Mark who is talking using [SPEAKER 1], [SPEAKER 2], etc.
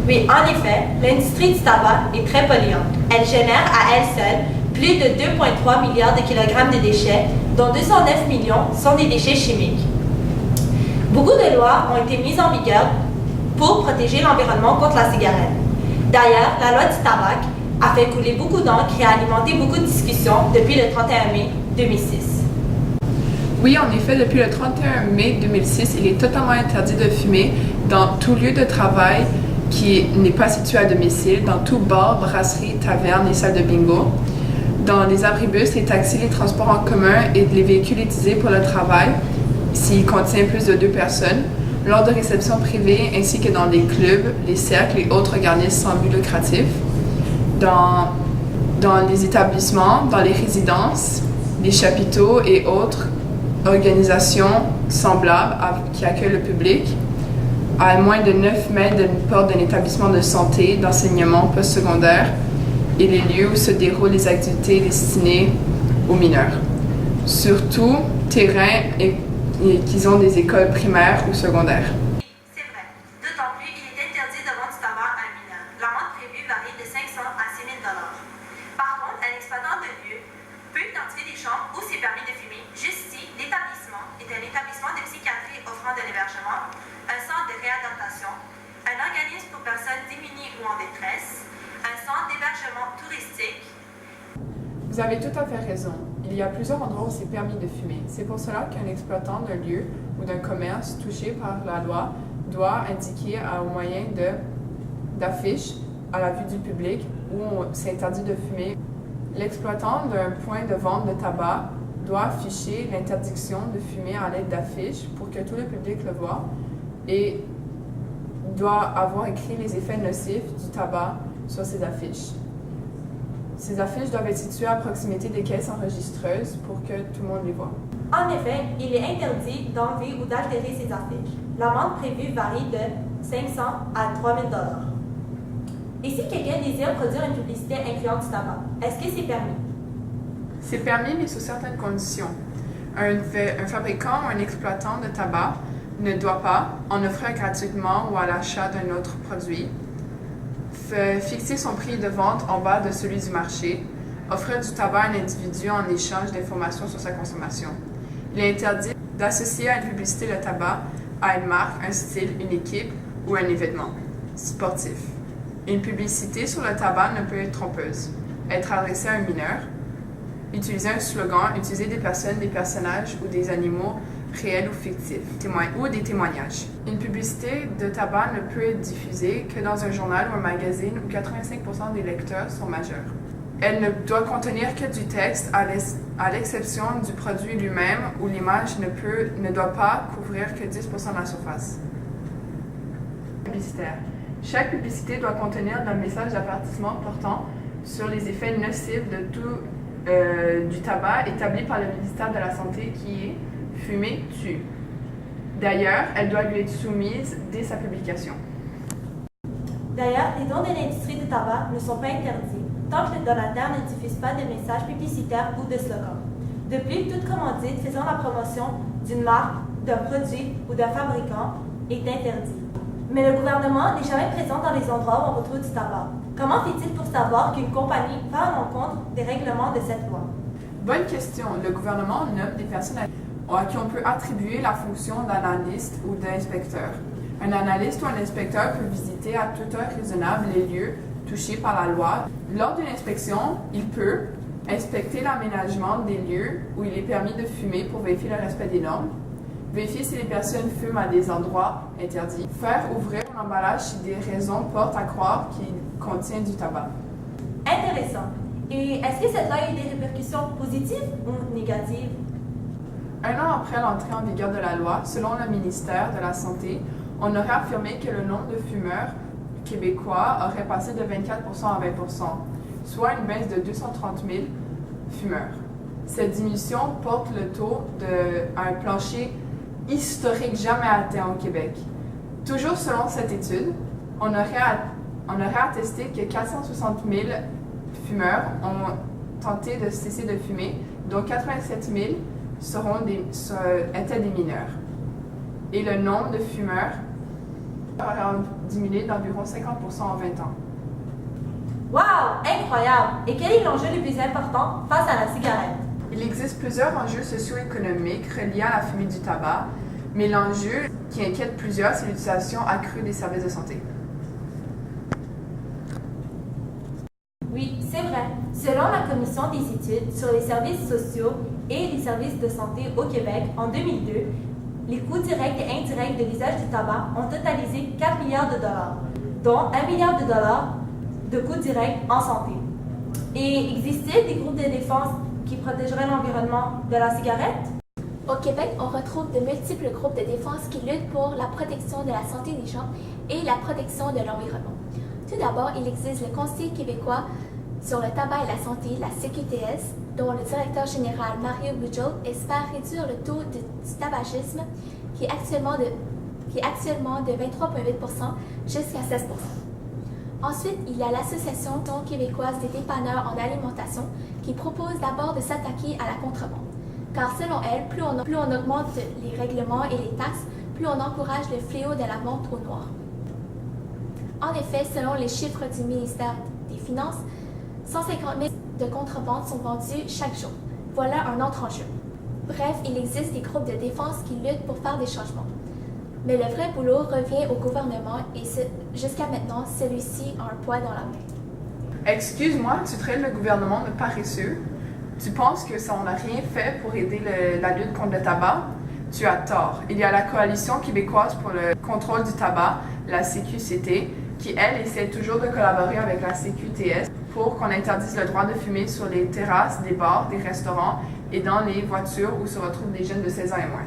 [SPEAKER 1] Oui, en effet, l'industrie du tabac est très polluante. Elle génère à elle seule plus de 2,3 milliards de kilogrammes de déchets, dont 209 millions sont des déchets chimiques. Beaucoup de lois ont été mises en vigueur pour protéger l'environnement contre la cigarette. D'ailleurs, la loi du tabac a fait couler beaucoup d'encre et a alimenté beaucoup de discussions depuis le 31 mai 2006.
[SPEAKER 2] Oui, en effet, depuis le 31 mai 2006, il est totalement interdit de fumer dans tout lieu de travail qui n'est pas situé à domicile, dans tout bar, brasserie, taverne et salle de bingo, dans les abribus, les taxis, les transports en commun et les véhicules utilisés pour le travail, s'il contient plus de 2 personnes, lors de réceptions privées ainsi que dans les clubs, les cercles et autres organismes sans but lucratif, dans les établissements, dans les résidences, les chapiteaux et autres organisations semblables qui accueillent le public, à moins de 9 mètres d'une porte d'un établissement de santé, d'enseignement postsecondaire et les lieux où se déroulent les activités destinées aux mineurs. Surtout, terrains qu'ils ont des écoles primaires ou secondaires.
[SPEAKER 1] C'est vrai. D'autant plus, il est interdit de vendre du tabac à un mineur. L'amende prévue varie de 500 à 6 000 $. Par contre, un exploitant de lieu peut identifier des chambres où c'est permis de fumer, juste si l'établissement est un établissement de psychiatrie offrant de l'hébergement, un centre de réadaptation, un organisme pour personnes diminuées ou en détresse, un centre d'hébergement touristique.
[SPEAKER 2] Vous avez tout à fait raison. Il y a plusieurs endroits où c'est permis de fumer. C'est pour cela qu'un exploitant d'un lieu ou d'un commerce touché par la loi doit indiquer au moyen d'affiches à la vue du public où c'est interdit de fumer. L'exploitant d'un point de vente de tabac doit afficher l'interdiction de fumer à l'aide d'affiches pour que tout le public le voit et doit avoir écrit les effets nocifs du tabac sur ces affiches. Ces affiches doivent être situées à proximité des caisses enregistreuses pour que tout le monde les voit.
[SPEAKER 1] En effet, il est interdit d'enlever ou d'altérer ces affiches. L'amende prévue varie de 500 à 3 000 $. Et si quelqu'un désire produire une publicité incluant du tabac, est-ce que c'est permis?
[SPEAKER 2] C'est permis, mais sous certaines conditions. Un fabricant ou un exploitant de tabac ne doit pas, en offrir gratuitement ou à l'achat d'un autre produit, fixer son prix de vente en bas de celui du marché, offrir du tabac à un individu en échange d'informations sur sa consommation. Il est interdit d'associer à une publicité le tabac à une marque, un style, une équipe ou un événement sportif. Une publicité sur le tabac ne peut être trompeuse, être adressée à un mineur, utiliser un slogan, utiliser des personnes, des personnages ou des animaux réels ou fictifs, ou des témoignages. Une publicité de tabac ne peut être diffusée que dans un journal ou un magazine où 85% des lecteurs sont majeurs. Elle ne doit contenir que du texte, à l'exception du produit lui-même où l'image ne doit pas couvrir que 10% de la surface. Publicitaire. Chaque publicité doit contenir un message d'avertissement portant sur les effets nocifs du tabac établi par le ministère de la Santé qui est « Fumer tue ». D'ailleurs, elle doit lui être soumise dès sa publication.
[SPEAKER 1] D'ailleurs, les dons de l'industrie du tabac ne sont pas interdits tant que le donateur ne diffuse pas de messages publicitaires ou de slogans. De plus, toute commandite faisant la promotion d'une marque, d'un produit ou d'un fabricant est interdite. Mais le gouvernement n'est jamais présent dans les endroits où on retrouve du tabac. Comment fait-il pour savoir qu'une compagnie va à l'encontre des règlements de cette loi?
[SPEAKER 2] Bonne question. Le gouvernement nomme des personnes à qui on peut attribuer la fonction d'analyste ou d'inspecteur. Un analyste ou un inspecteur peut visiter à toute heure raisonnable les lieux touchés par la loi. Lors d'une inspection, il peut inspecter l'aménagement des lieux où il est permis de fumer pour vérifier le respect des normes, vérifier si les personnes fument à des endroits interdits, faire ouvrir un emballage si des raisons portent à croire qu'il contient du tabac.
[SPEAKER 1] Intéressant. Et est-ce que cette loi a eu des répercussions positives ou négatives?
[SPEAKER 2] Un an après l'entrée en vigueur de la loi, selon le ministère de la Santé, on aurait affirmé que le nombre de fumeurs québécois aurait passé de 24% à 20%, soit une baisse de 230 000 fumeurs. Cette diminution porte le taux à un plancher historique jamais atteint au Québec. Toujours selon cette étude, on aurait attesté que 460 000 fumeurs ont tenté de cesser de fumer, dont 87 000 étaient des mineurs. Et le nombre de fumeurs aurait diminué d'environ 50% en 20 ans.
[SPEAKER 1] Wow! Incroyable! Et quel est l'enjeu le plus important face à la cigarette?
[SPEAKER 2] Il existe plusieurs enjeux socio-économiques reliés à la fumée du tabac, mais l'enjeu qui inquiète plusieurs, c'est l'utilisation accrue des services de santé.
[SPEAKER 1] Oui, c'est vrai. Selon la Commission des études sur les services sociaux et les services de santé au Québec en 2002, les coûts directs et indirects de l'usage du tabac ont totalisé 4 milliards de dollars, dont 1 milliard de dollars de coûts directs en santé. Et existait des groupes de défense qui protégeraient l'environnement de la cigarette?
[SPEAKER 3] Au Québec, on retrouve de multiples groupes de défense qui luttent pour la protection de la santé des gens et la protection de l'environnement. Tout d'abord, il existe le Conseil québécois sur le tabac et la santé, la CQTS, dont le directeur général Mario Bujold espère réduire le taux du tabagisme qui est actuellement de 23,8% jusqu'à 16%. Ensuite, il y a l'Association québécoise des dépanneurs en alimentation qui propose d'abord de s'attaquer à la contrebande. Car selon elle, plus on augmente les règlements et les taxes, plus on encourage le fléau de la vente au noir. En effet, selon les chiffres du ministère des Finances, 150 000 de contrebande sont vendus chaque jour. Voilà un autre enjeu. Bref, il existe des groupes de défense qui luttent pour faire des changements. Mais le vrai boulot revient au gouvernement et jusqu'à maintenant, celui-ci a un poids dans la main.
[SPEAKER 2] Excuse-moi, tu traites le gouvernement de paresseux. Tu penses que ça n'a rien fait pour aider la lutte contre le tabac? Tu as tort. Il y a la Coalition québécoise pour le contrôle du tabac, la CQCT, qui, elle, essaie toujours de collaborer avec la CQTS pour qu'on interdise le droit de fumer sur les terrasses des bars, des restaurants et dans les voitures où se retrouvent des jeunes de 16 ans et moins.